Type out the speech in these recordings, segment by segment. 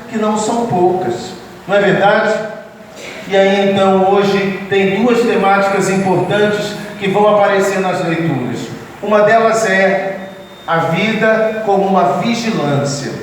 que não são poucas, não é verdade? E aí então hoje tem duas temáticas importantes que vão aparecer nas leituras. Uma delas é a vida como uma vigilância.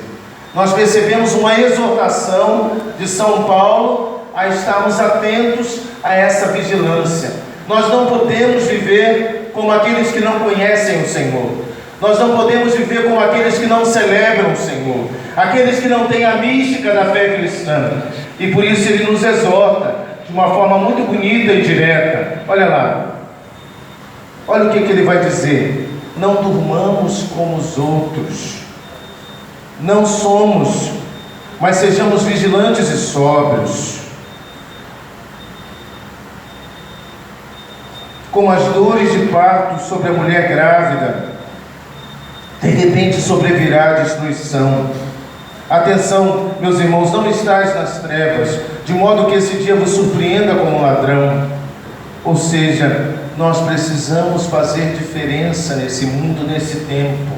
Nós percebemos uma exortação de São Paulo a estarmos atentos a essa vigilância. Nós não podemos viver como aqueles que não conhecem o Senhor. Nós não podemos viver como aqueles que não celebram o Senhor, aqueles que não têm a mística da fé cristã. E por isso ele nos exorta de uma forma muito bonita e direta. Olha lá, olha o que ele vai dizer: não durmamos como os outros, não somos, mas sejamos vigilantes e sóbrios. Como as dores de parto sobre a mulher grávida, de repente sobrevirá a destruição. Atenção, meus irmãos, não estais nas trevas, de modo que esse dia vos surpreenda como ladrão. Ou seja, nós precisamos fazer diferença nesse mundo, nesse tempo.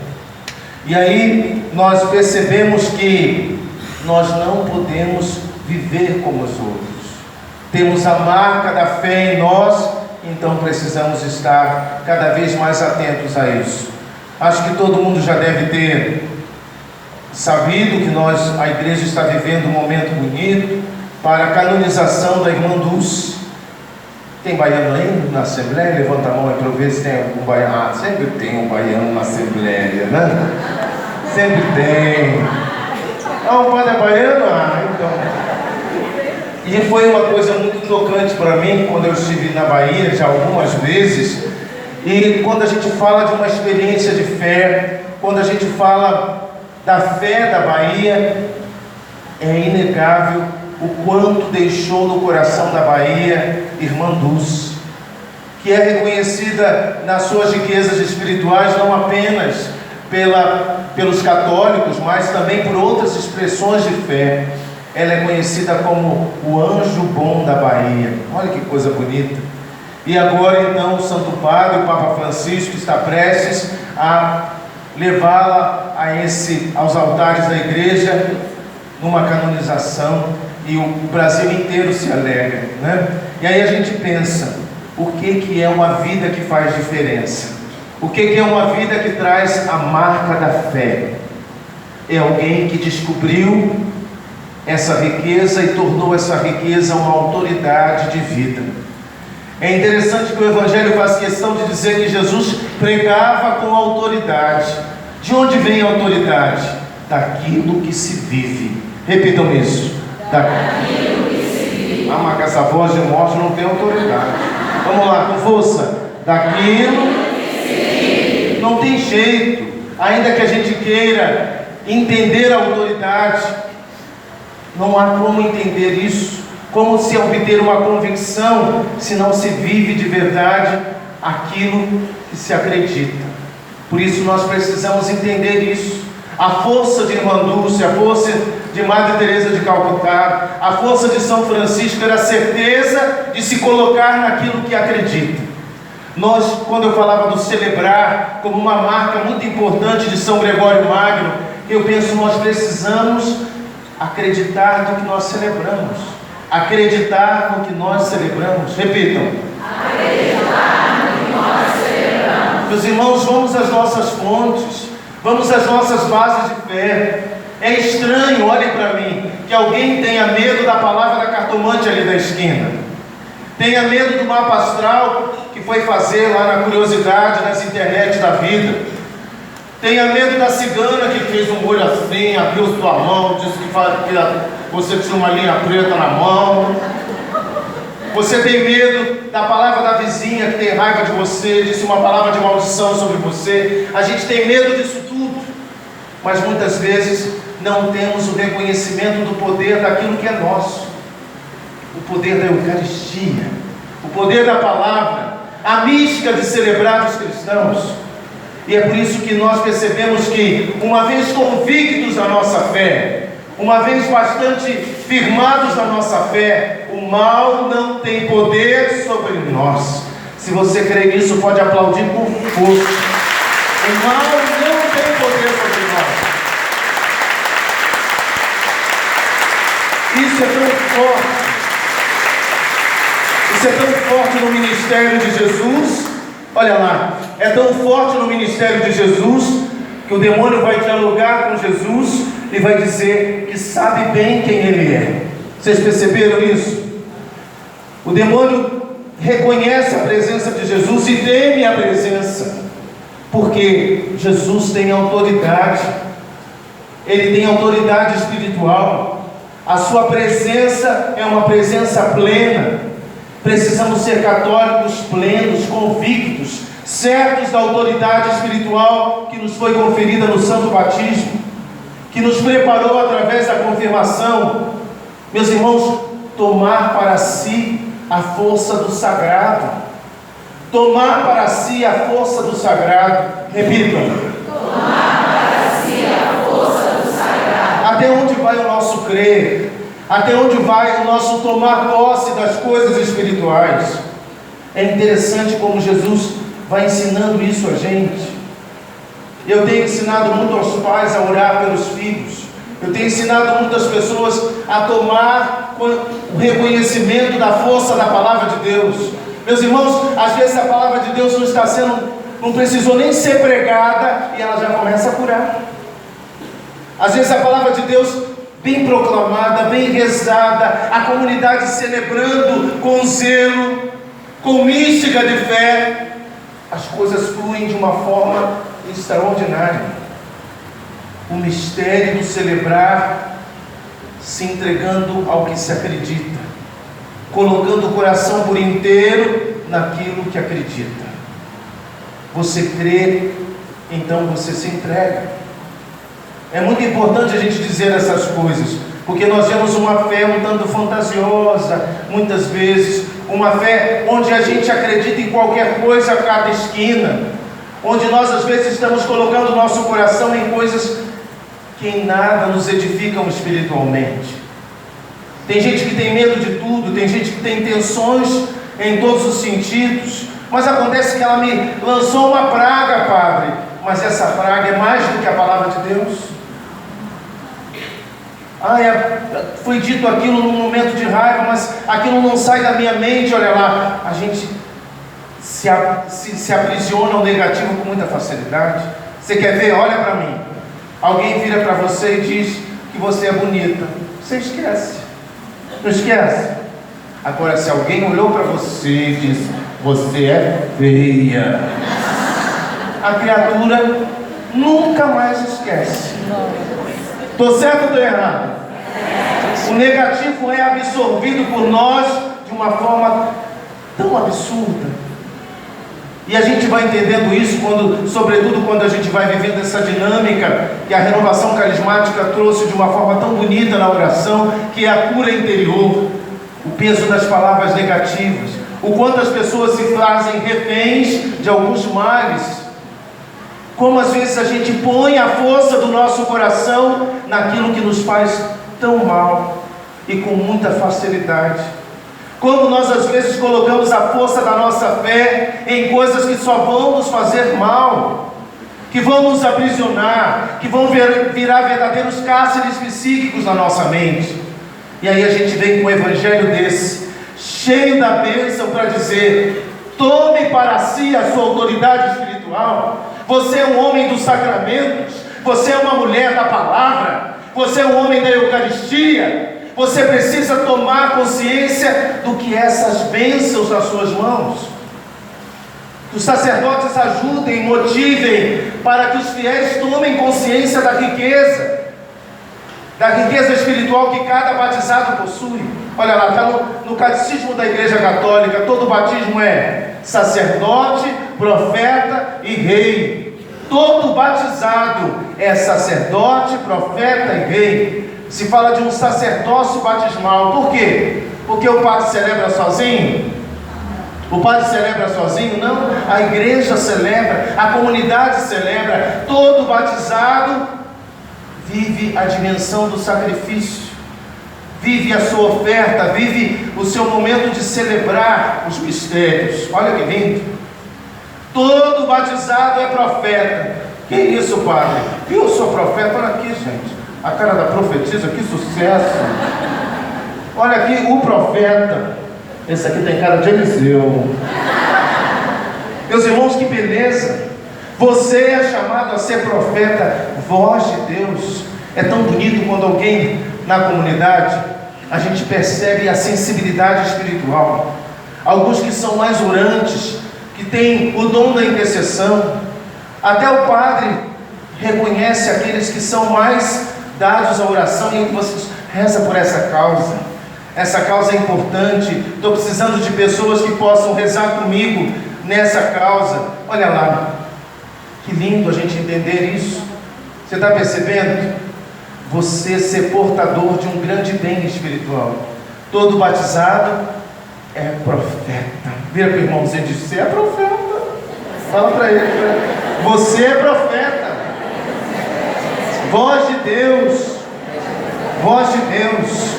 E aí nós percebemos que nós não podemos viver como os outros. Temos a marca da fé em nós, então precisamos estar cada vez mais atentos a isso. Acho que todo mundo já deve ter sabido que a igreja está vivendo um momento bonito para a canonização da irmã Dulce. Tem baiano aí na Assembleia? Levanta a mão aí para eu ver se tem algum baiano. Ah, sempre tem um baiano na Assembleia, né? Sempre tem. Ah, o padre é baiano? Ah, então. E foi uma coisa muito tocante para mim quando eu estive na Bahia já algumas vezes. E quando a gente fala de uma experiência de fé, quando a gente fala da fé da Bahia, é inegável o quanto deixou no coração da Bahia irmã Dulce, que é reconhecida nas suas riquezas espirituais não apenas pelos católicos, mas também por outras expressões de fé. Ela é conhecida como o anjo bom da Bahia. Olha que coisa bonita. E agora então o Santo Padre, o Papa Francisco, está prestes a levá-la aos altares da igreja numa canonização, e o Brasil inteiro se alegra, né? E aí a gente pensa, o que é uma vida que faz diferença? O que é uma vida que traz a marca da fé? É alguém que descobriu essa riqueza e tornou essa riqueza uma autoridade de vida. É interessante que o Evangelho faz questão de dizer que Jesus pregava com autoridade. De onde vem a autoridade? Daquilo que se vive. Repitam isso. Daquilo que se vive. Ah, mas com essa voz de morte não tem autoridade. Vamos lá, com força. Daquilo que se vive. Não tem jeito. Ainda que a gente queira entender a autoridade, não há como entender isso. Como se obter uma convicção se não se vive de verdade aquilo que se acredita? Por isso nós precisamos entender isso. A força de irmã Dulce, a força de Madre Teresa de Calcutá, a força de São Francisco era a certeza de se colocar naquilo que acredita. Nós, quando eu falava do celebrar como uma marca muito importante de São Gregório Magno, eu penso, nós precisamos acreditar no que nós celebramos. Acreditar no que nós celebramos. Repitam. Acreditar no que nós celebramos. Meus irmãos, vamos às nossas fontes, vamos às nossas bases de fé. É estranho, olhem para mim, que alguém tenha medo da palavra da cartomante ali da esquina, tenha medo do mapa astral que foi fazer lá na curiosidade, nas internet da vida, tenha medo da cigana que fez um olho assim, abriu sua mão, disse que você tinha uma linha preta na mão. Você tem medo da palavra da vizinha que tem raiva de você, disse uma palavra de maldição sobre você. A gente tem medo disso tudo, mas muitas vezes não temos o reconhecimento do poder daquilo que é nosso, o poder da Eucaristia, o poder da palavra, a mística de celebrar os cristãos. E é por isso que nós percebemos que, uma vez convictos da nossa fé, uma vez bastante firmados na nossa fé, o mal não tem poder sobre nós. Se você crê nisso, pode aplaudir com força. O mal não tem poder sobre nós. Isso é tão forte. Isso é tão forte no ministério de Jesus. Olha lá, é tão forte no ministério de Jesus que o demônio vai dialogar com Jesus e vai dizer que sabe bem quem ele é. Vocês perceberam isso? O demônio reconhece a presença de Jesus e teme a presença, porque Jesus tem autoridade. Ele tem autoridade espiritual. A sua presença é uma presença plena. Precisamos ser católicos plenos, convictos, certos da autoridade espiritual que nos foi conferida no Santo Batismo, que nos preparou através da confirmação. Meus irmãos, tomar para si a força do sagrado. Tomar para si a força do sagrado. Repitam. Tomar para si a força do sagrado. Até onde vai o nosso crer? Até onde vai o nosso tomar posse das coisas espirituais? É interessante como Jesus vai ensinando isso a gente. Eu tenho ensinado muito aos pais a orar pelos filhos. Eu tenho ensinado muitas pessoas a tomar o reconhecimento da força da palavra de Deus. Meus irmãos, às vezes a palavra de Deus não precisou nem ser pregada e ela já começa a curar. Às vezes a palavra de Deus bem proclamada, bem rezada, a comunidade celebrando com zelo, com mística de fé, as coisas fluem de uma forma extraordinária. O mistério do celebrar, se entregando ao que se acredita, colocando o coração por inteiro naquilo que acredita. Você crê, então você se entrega. É muito importante a gente dizer essas coisas, porque nós temos uma fé um tanto fantasiosa, muitas vezes, uma fé onde a gente acredita em qualquer coisa a cada esquina, onde nós às vezes estamos colocando o nosso coração em coisas que em nada nos edificam espiritualmente. Tem gente que tem medo de tudo, tem gente que tem tensões em todos os sentidos, mas acontece que ela me lançou uma praga, padre, mas essa praga é mais do que a palavra de Deus. Foi dito aquilo num momento de raiva, mas aquilo não sai da minha mente. Olha lá, a gente se aprisiona ao negativo com muita facilidade. Você quer ver? Olha para mim. Alguém vira para você e diz que você é bonita. Você esquece. Não esquece? Agora, se alguém olhou para você e disse, você é feia, a criatura nunca mais esquece. Estou certo ou estou errado? O negativo é absorvido por nós de uma forma tão absurda. E a gente vai entendendo isso, sobretudo quando a gente vai vivendo essa dinâmica que a renovação carismática trouxe de uma forma tão bonita na oração, que é a cura interior, o peso das palavras negativas, o quanto as pessoas se fazem reféns de alguns males. Como às vezes a gente põe a força do nosso coração naquilo que nos faz tão mal e com muita facilidade. Como nós às vezes colocamos a força da nossa fé em coisas que só vão nos fazer mal, que vão nos aprisionar, que vão virar verdadeiros cárceres psíquicos na nossa mente. E aí a gente vem com um evangelho desse, cheio da bênção, para dizer: tome para si a sua autoridade espiritual. Você é um homem dos sacramentos, você é uma mulher da palavra, você é um homem da Eucaristia. Você precisa tomar consciência do que essas bênçãos nas suas mãos. Que os sacerdotes ajudem, motivem, para que os fiéis tomem consciência da riqueza espiritual que cada batizado possui. Olha lá, está no Catecismo da Igreja Católica, todo batismo é sacerdote, profeta e rei. Todo batizado é sacerdote, profeta e rei. Se fala de um sacerdócio batismal. Por quê? Porque o padre celebra sozinho? O padre celebra sozinho? Não. A igreja celebra, a comunidade celebra. Todo batizado vive a dimensão do sacrifício, vive a sua oferta, vive o seu momento de celebrar os mistérios. Olha que lindo. Todo batizado é profeta. Que isso, padre? Eu sou profeta? Olha aqui, gente. A cara da profetisa, que sucesso! Olha aqui, o profeta. Esse aqui tem cara de Eliseu. Meus irmãos, que beleza. Você é chamado a ser profeta, voz de Deus. É tão bonito quando alguém na comunidade, a gente percebe a sensibilidade espiritual. Alguns que são mais orantes, que têm o dom da intercessão. Até o padre reconhece aqueles que são mais dados à oração e você reza por essa causa. Essa causa é importante. Estou precisando de pessoas que possam rezar comigo nessa causa. Olha lá, que lindo a gente entender isso. Você está percebendo? Você ser portador de um grande bem espiritual. Todo batizado é profeta. Vira para o irmãozinho e diz: você é profeta. Fala para ele. Você é profeta. Voz de Deus. Voz de Deus.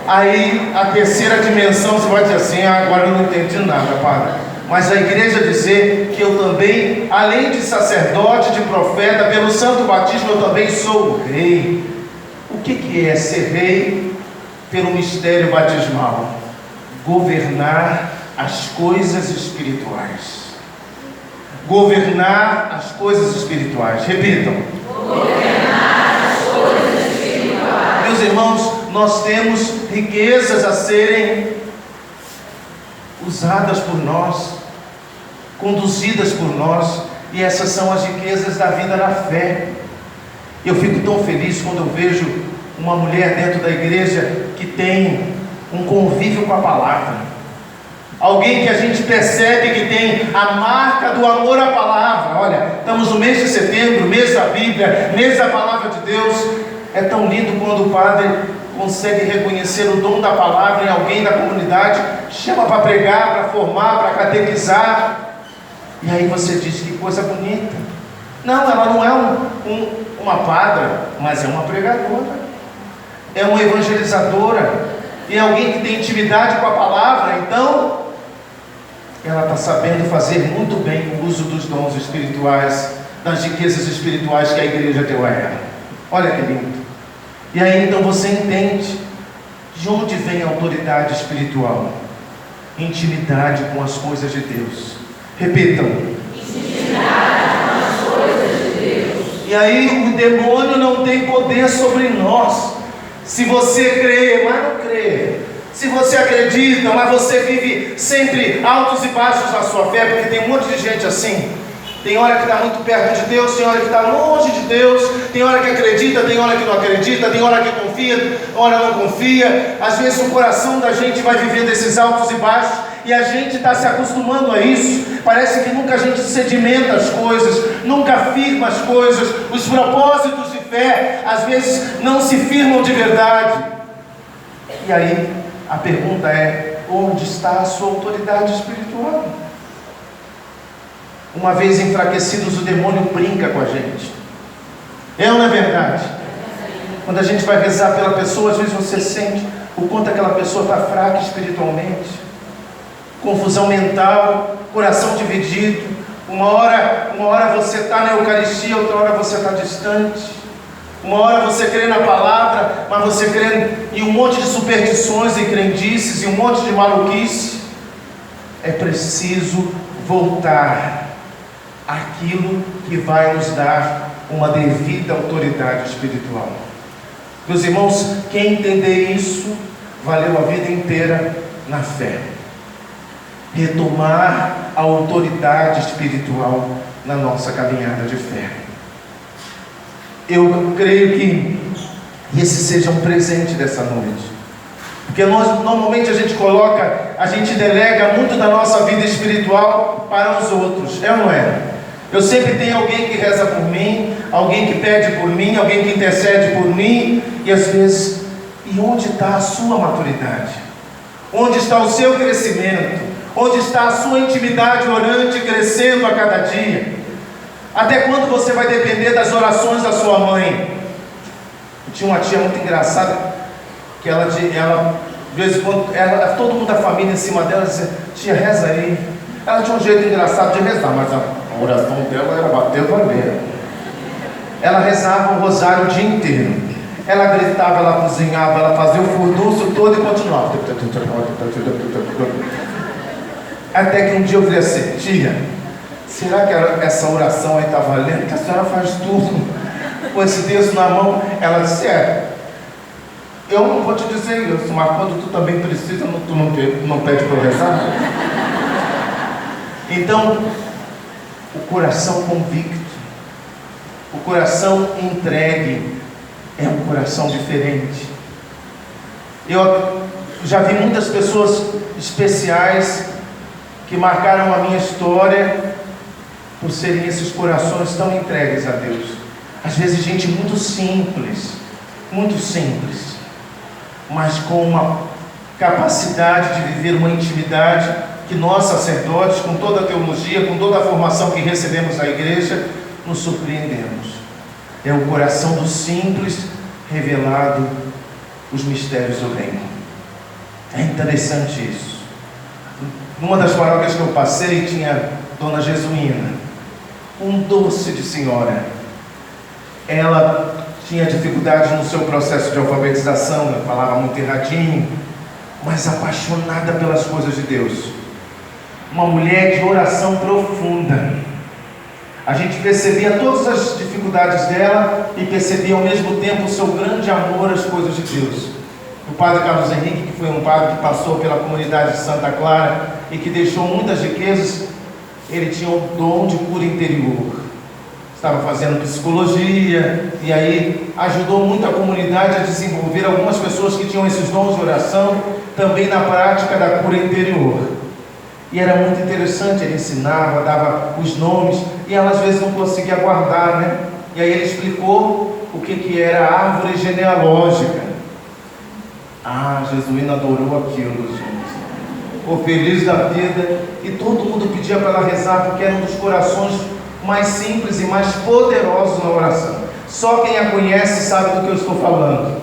Aí a terceira dimensão você vai dizer assim: agora eu não entendi nada, padre. Mas a igreja dizer que eu também, além de sacerdote, de profeta, pelo santo batismo eu também sou rei. O que é ser rei? Pelo mistério batismal: governar as coisas espirituais. Governar as coisas espirituais. Repitam: governar as coisas espirituais. Meus irmãos, nós temos riquezas a serem usadas por nós, conduzidas por nós, e essas são as riquezas da vida na fé. Eu fico tão feliz quando eu vejo uma mulher dentro da igreja que tem um convívio com a palavra. Alguém que a gente percebe que tem a marca do amor à palavra. Olha, estamos no mês de setembro, mês da Bíblia, mês da palavra de Deus. É tão lindo quando o padre consegue reconhecer o dom da palavra em alguém da comunidade, chama para pregar, para formar, para catequizar. E aí você diz: que coisa bonita. Não, ela não é uma padra, mas é uma pregadora, é uma evangelizadora, e é alguém que tem intimidade com a palavra. Então ela está sabendo fazer muito bem o uso dos dons espirituais, das riquezas espirituais que a igreja deu a ela. Olha que lindo. E aí então você entende de onde vem a autoridade espiritual: intimidade com as coisas de Deus. Repitam: intimidade com as coisas de Deus. E aí o demônio não tem poder sobre nós. Se você crê, mas não crê. Se você acredita, mas você vive sempre altos e baixos na sua fé, porque tem um monte de gente assim. Tem hora que está muito perto de Deus, tem hora que está longe de Deus, tem hora que acredita, tem hora que não acredita, tem hora que confia, hora não confia. Às vezes o coração da gente vai vivendo esses altos e baixos, e a gente está se acostumando a isso. Parece que nunca a gente sedimenta as coisas, nunca firma as coisas. Os propósitos de fé às vezes não se firmam de verdade. E aí a pergunta é: onde está a sua autoridade espiritual? Uma vez enfraquecidos, o demônio brinca com a gente. É ou não é verdade? Quando a gente vai rezar pela pessoa, às vezes você sente o quanto aquela pessoa está fraca espiritualmente. Confusão mental, coração dividido. Uma hora você está na Eucaristia, outra hora você está distante. Uma hora você crê na palavra, mas você crê em um monte de superstições e crendices e um monte de maluquice. É preciso voltar àquilo que vai nos dar uma devida autoridade espiritual. Meus irmãos, quem entender isso, valeu a vida inteira na fé. Retomar a autoridade espiritual na nossa caminhada de fé. Eu creio que esse seja um presente dessa noite, porque normalmente a gente delega muito da nossa vida espiritual para os outros, é ou não é? Eu sempre tenho alguém que reza por mim, alguém que pede por mim, alguém que intercede por mim, e às vezes, e onde está a sua maturidade? Onde está o seu crescimento? Onde está a sua intimidade orante crescendo a cada dia? Até quando você vai depender das orações da sua mãe? Eu tinha uma tia muito engraçada, que ela de vez em quando, todo mundo da família em cima dela dizia: tia, reza aí. Ela tinha um jeito engraçado de rezar, mas a oração dela era bater valer. Ela rezava o rosário o dia inteiro. Ela gritava, ela cozinhava, ela fazia o furdunço todo e continuava. Até que um dia eu falei assim: tia, será que essa oração aí está valendo? Que a senhora faz tudo com esse texto na mão. Ela disse: eu não vou te dizer isso, mas quando tu também precisa, tu não pede para eu rezar? Então, o coração convicto, o coração entregue, é um coração diferente. Eu já vi muitas pessoas especiais que marcaram a minha história por serem esses corações tão entregues a Deus. Às vezes gente muito simples, mas com uma capacidade de viver uma intimidade que nós sacerdotes, com toda a teologia, com toda a formação que recebemos na igreja, nos surpreendemos. É o coração do simples revelado os mistérios do reino. É interessante isso. Numa das paróquias que eu passei, tinha Dona Jesuína, um doce de senhora. Ela tinha dificuldades no seu processo de alfabetização, falava muito erradinho, mas apaixonada pelas coisas de Deus. Uma mulher de oração profunda. A gente percebia todas as dificuldades dela e percebia ao mesmo tempo o seu grande amor às coisas de Deus. O padre Carlos Henrique, que foi um padre que passou pela comunidade de Santa Clara e que deixou muitas riquezas, ele tinha o dom de cura interior. Estava fazendo psicologia e aí ajudou muito a comunidade a desenvolver algumas pessoas que tinham esses dons de oração também na prática da cura interior. E era muito interessante, ele ensinava, dava os nomes e ela às vezes não conseguia guardar, né? E aí ele explicou o que era a árvore genealógica. Jesuína adorou aquilo, gente. Ficou feliz da vida e todo mundo pedia para ela rezar, porque era um dos corações mais simples e mais poderosos na oração. Só quem a conhece sabe do que eu estou falando.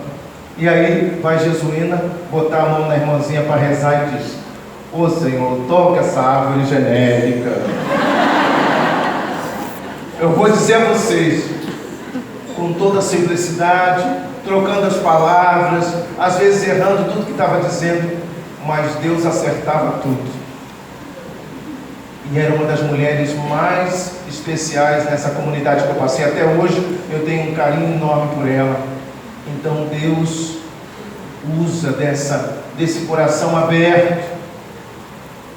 E aí vai Jesuína botar a mão na irmãzinha para rezar e diz: ô Senhor, toca essa árvore genérica. Eu vou dizer a vocês, com toda a simplicidade, trocando as palavras, às vezes errando tudo que estava dizendo, mas Deus acertava tudo. E era uma das mulheres mais especiais nessa comunidade que eu passei. Até hoje eu tenho um carinho enorme por ela. Então Deus usa desse coração aberto,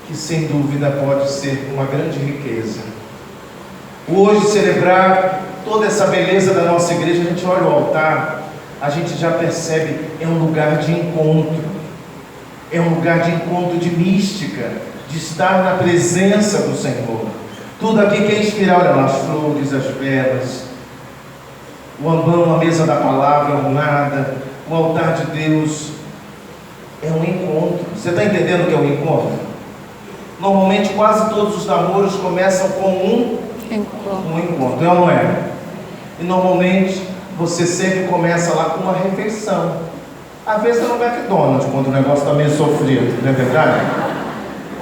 que sem dúvida pode ser uma grande riqueza. Hoje, celebrar toda essa beleza da nossa igreja, a gente olha o altar, a gente já percebe, é um lugar de encontro, é um lugar de encontro de mística, de estar na presença do Senhor. Tudo aqui quer inspirar, olha lá, as flores, as velas, o ambão, a mesa da palavra ornada, o altar de Deus, é um encontro. Você está entendendo o que é um encontro? Normalmente quase todos os namoros começam com um encontro, é ou não é? E normalmente você sempre começa lá com uma refeição. Às vezes é no McDonald's, quando o negócio está meio sofrido, não é verdade?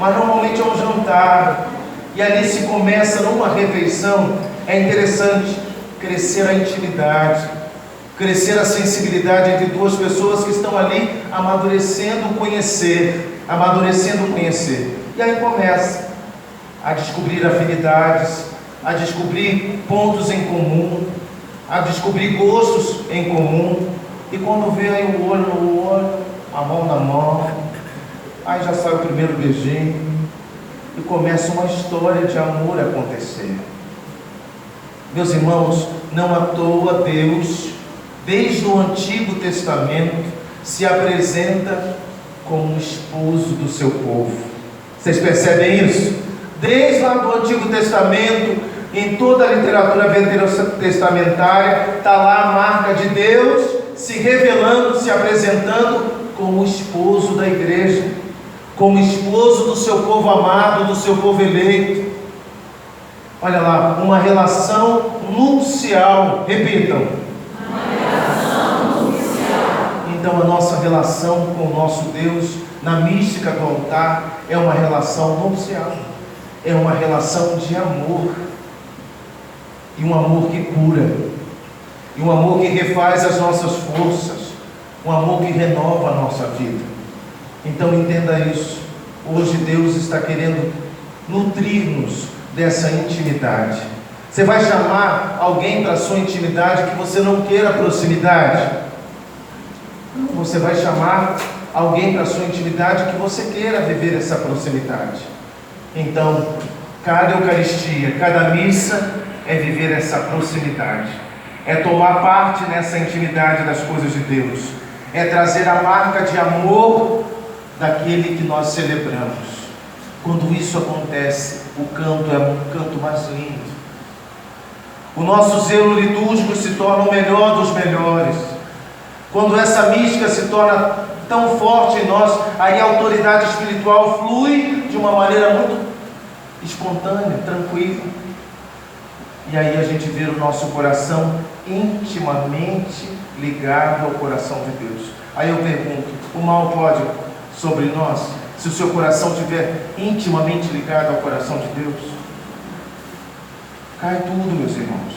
Mas normalmente é um jantar, e ali se começa numa refeição. É interessante crescer a intimidade, crescer a sensibilidade entre duas pessoas que estão ali amadurecendo o conhecer. E aí começa a descobrir afinidades, a descobrir pontos em comum, a descobrir gostos em comum. E quando vê aí o olho no olho, a mão na mão, aí já sai o primeiro beijinho e começa uma história de amor a acontecer. Meus irmãos, não à toa Deus, desde o Antigo Testamento, se apresenta como o esposo do seu povo. Vocês percebem isso? Desde lá do Antigo Testamento, em toda a literatura veterotestamentária, está lá a marca de Deus se revelando, se apresentando como o esposo da igreja, como esposo do seu povo amado, do seu povo eleito. Olha lá, uma relação nupcial. Repitam. Uma relação nupcial. Então a nossa relação com o nosso Deus, na mística do altar, é uma relação nupcial. É uma relação de amor. E um amor que cura. e um amor que refaz as nossas forças, um amor que renova a nossa vida. Então entenda isso. Hoje Deus está querendo nutrir-nos dessa intimidade. Você vai chamar alguém para a sua intimidade que você não queira proximidade? Não, você vai chamar alguém para a sua intimidade que você queira viver essa proximidade. Então, cada Eucaristia, cada missa é viver essa proximidade, é tomar parte nessa intimidade das coisas de Deus, é trazer a marca de amor daquele que nós celebramos. Quando isso acontece, o canto é um canto mais lindo. O nosso zelo litúrgico se torna o melhor dos melhores. Quando essa mística se torna tão forte em nós, aí a autoridade espiritual flui de uma maneira muito espontânea, tranquila. E aí a gente vê o nosso coração intimamente ligado ao coração de Deus. Aí eu pergunto, o mal pode sobre nós, se o seu coração estiver intimamente ligado ao coração de Deus? Cai tudo, meus irmãos.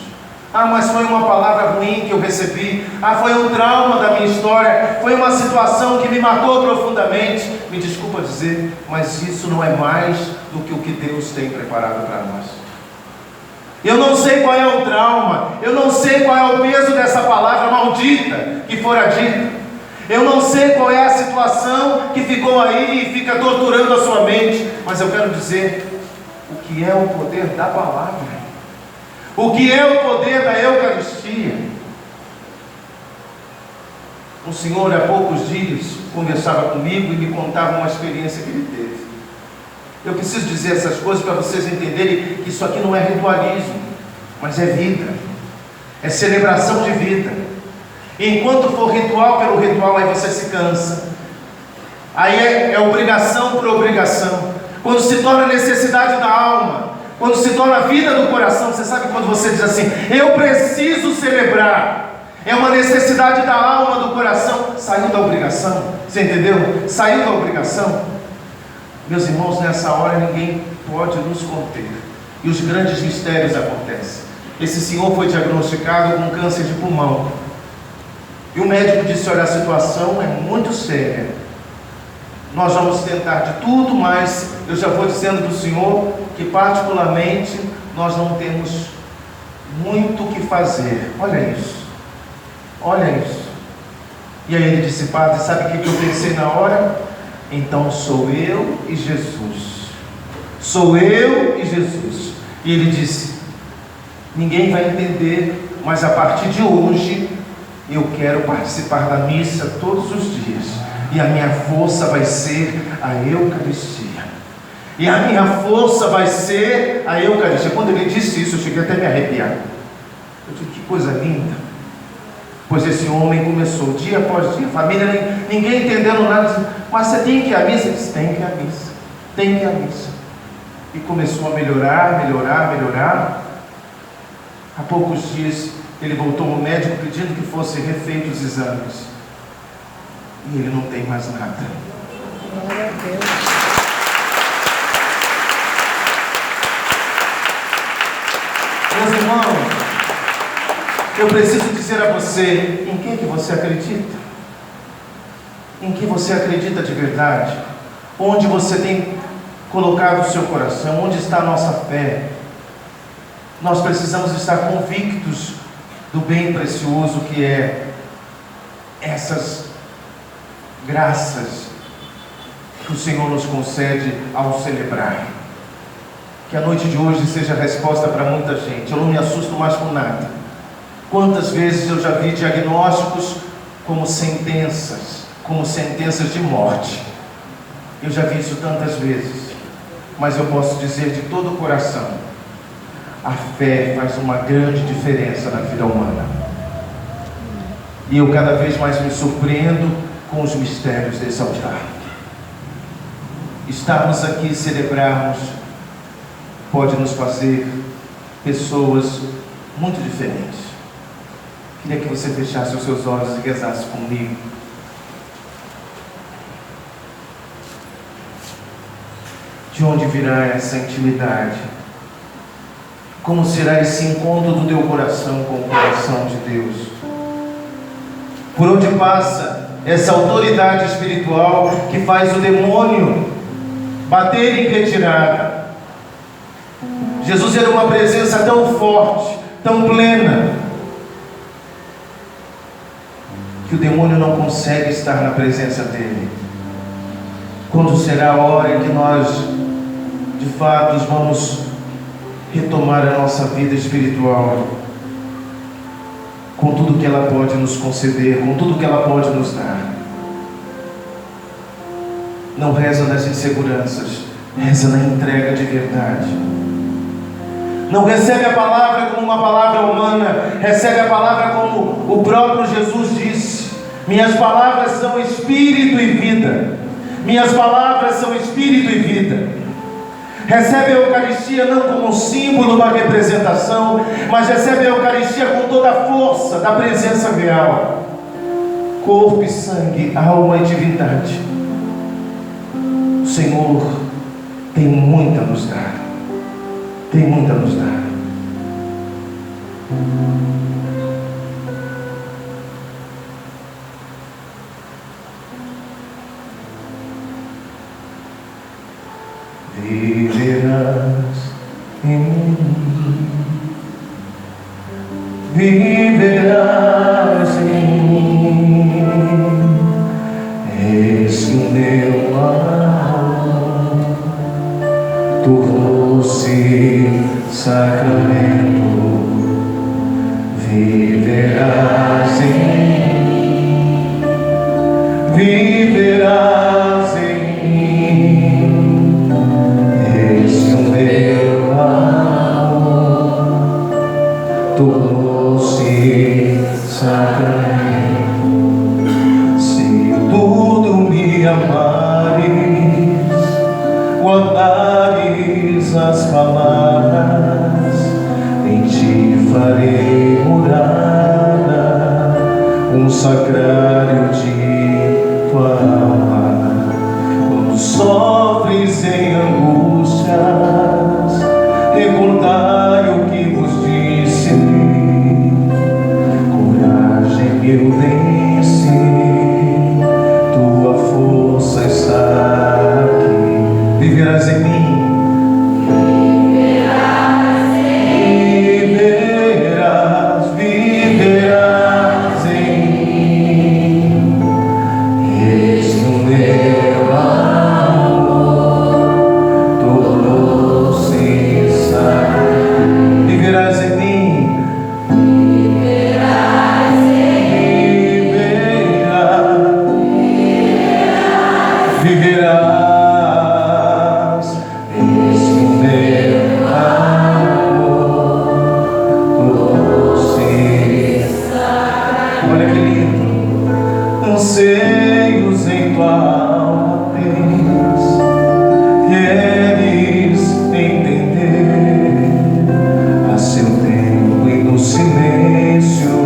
Ah, mas foi uma palavra ruim que eu recebi. Ah, foi um trauma da minha história. Foi uma situação que me marcou profundamente. Me desculpa dizer, mas isso não é mais do que o que Deus tem preparado para nós. Eu não sei qual é o trauma. Eu não sei qual é o peso dessa palavra maldita que fora dita. Eu não sei qual é a situação que ficou aí e fica torturando a sua mente. Mas eu quero dizer o que é o poder da palavra. O que é o poder da Eucaristia? Um senhor há poucos dias conversava comigo e me contava uma experiência que ele teve. Eu preciso dizer essas coisas para vocês entenderem que isso aqui não é ritualismo, mas é vida, é celebração de vida. E enquanto for ritual pelo ritual, aí você se cansa. Aí é obrigação por obrigação. Quando se torna necessidade da alma, quando se torna a vida do coração, você sabe quando você diz assim, eu preciso celebrar, é uma necessidade da alma, do coração, saiu da obrigação, você entendeu? Saiu da obrigação. Meus irmãos, nessa hora ninguém pode nos conter, e os grandes mistérios acontecem. Esse senhor foi diagnosticado com câncer de pulmão, e o médico disse, olha, a situação é muito séria, nós vamos tentar de tudo, mas eu já vou dizendo para o senhor que particularmente nós não temos muito o que fazer. Olha isso, olha isso. E aí ele disse, padre, sabe o que eu pensei na hora? Então sou eu e Jesus, sou eu e Jesus. E ele disse, ninguém vai entender, mas a partir de hoje eu quero participar da missa todos os dias. E a minha força vai ser a Eucaristia. E a minha força vai ser a Eucaristia. Quando ele disse isso, eu cheguei até a me arrepiar. Eu disse, que coisa linda. Pois esse homem começou, dia após dia, família, ninguém entendendo nada. Mas você tem que ir à missa? Ele disse, tem que ir à missa. Tem que ir à missa. E começou a melhorar, melhorar, melhorar. Há poucos dias, ele voltou ao médico pedindo que fossem refeitos os exames. E ele não tem mais nada. Glória a Deus. Meus irmãos, eu preciso dizer a você, em quem que você acredita? Em que você acredita de verdade? Onde você tem colocado o seu coração? Onde está a nossa fé? Nós precisamos estar convictos do bem precioso que é essas graças que o Senhor nos concede ao celebrar. Que a noite de hoje seja a resposta para muita gente. Eu não me assusto mais com nada. Quantas vezes eu já vi diagnósticos como sentenças de morte. Eu já vi isso tantas vezes. Mas eu posso dizer de todo o coração, a fé faz uma grande diferença na vida humana. E eu cada vez mais me surpreendo com os mistérios desse altar. Estarmos aqui e celebrarmos pode nos fazer pessoas muito diferentes. Queria que você fechasse os seus olhos e rezasse comigo. De onde virá essa intimidade? Como será esse encontro do teu coração com o coração de Deus? Por onde passa essa autoridade espiritual que faz o demônio bater em retirada. Jesus era uma presença tão forte, tão plena, que o demônio não consegue estar na presença dele. Quando será a hora em que nós, de fato, vamos retomar a nossa vida espiritual, com tudo que ela pode nos conceder, com tudo que ela pode nos dar? Não reza nas inseguranças, reza na entrega de verdade. Não recebe a palavra como uma palavra humana, recebe a palavra como o próprio Jesus disse: minhas palavras são espírito e vida. Minhas palavras são espírito e vida. Recebe a Eucaristia não como um símbolo, uma representação, mas recebe a Eucaristia com toda a força da presença real. Corpo e sangue, alma e divindade. O Senhor tem muito a nos dar. Tem muito a nos dar. Viverás em mim, viverás em mim, eis que o meu amor tornou-se sacramento. Viverás em mim, viverás em mim, eis que o meu amor tornou-se sacramento. Se tudo me amares, guardares as palavras, em ti farei morada, um sacrário de tua alma. Quando sofres em angústias, recordai o que vos disse: coragem, eu venci, tua força está aqui. Viverás em mim, viverás em mim, eis que o meu amor tornou-se sacramento. Viverás em mim, viverás, eis que o meu amor tornou-se sacramento. Olha que lindo. Anseios em tua alma tens, queres entender a seu tempo e no silêncio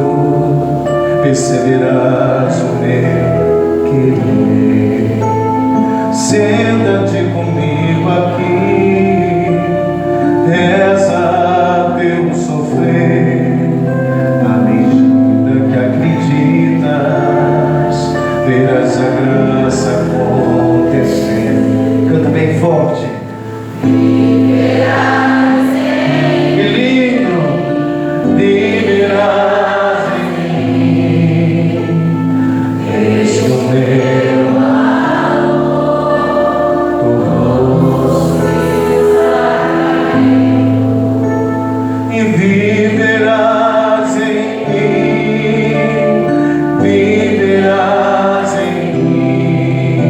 perceberás o meu querer. Senta-te comigo aqui, reza teu sofrer, à medida que acreditas, verás a graça acontecer. Canta bem forte. Viverás em mim. Que lindo! Viverás em mim, eis que o meu amor tornou-se sacramento. E viverás em mim, viverás em mim,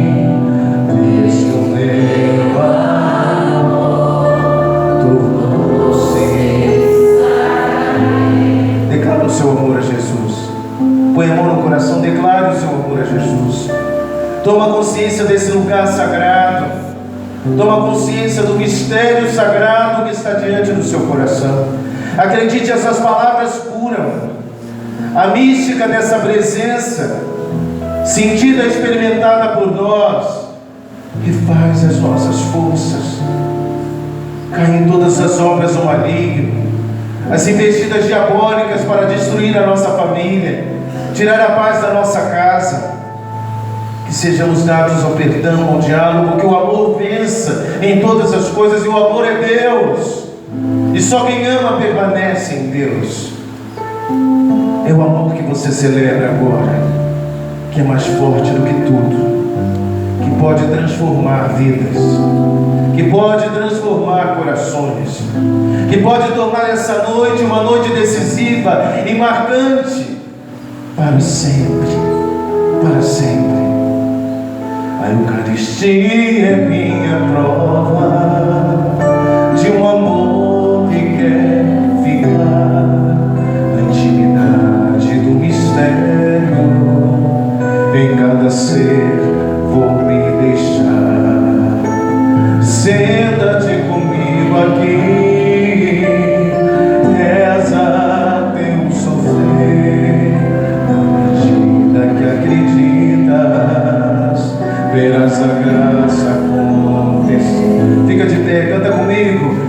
eis que o meu amor tornou-se sacramento. Declara o seu amor a Jesus. Põe a mão no coração, declare o seu amor a Jesus. Toma consciência desse lugar sagrado. Toma consciência do mistério sagrado que está diante do seu coração. Acredite, essas palavras curam. A mística dessa presença, sentida e experimentada por nós, refaz as nossas forças. Caem todas as obras do maligno, as investidas diabólicas para destruir a nossa família, tirar a paz da nossa casa. Que sejamos dados ao perdão, ao diálogo, que o amor vença em todas as coisas, e o amor é Deus, e só quem ama permanece em Deus. É o amor que você celebra agora, que é mais forte do que tudo, que pode transformar vidas, que pode transformar corações, que pode tornar essa noite uma noite decisiva e marcante para sempre, para sempre. A Eucaristia é minha prova de um amor que quer ficar, a intimidade do mistério em cada ser vou me deixar. Senta-te comigo aqui, reza teu sofrer, na medida que acreditas, verás a graça acontecer. Fica de pé, canta comigo.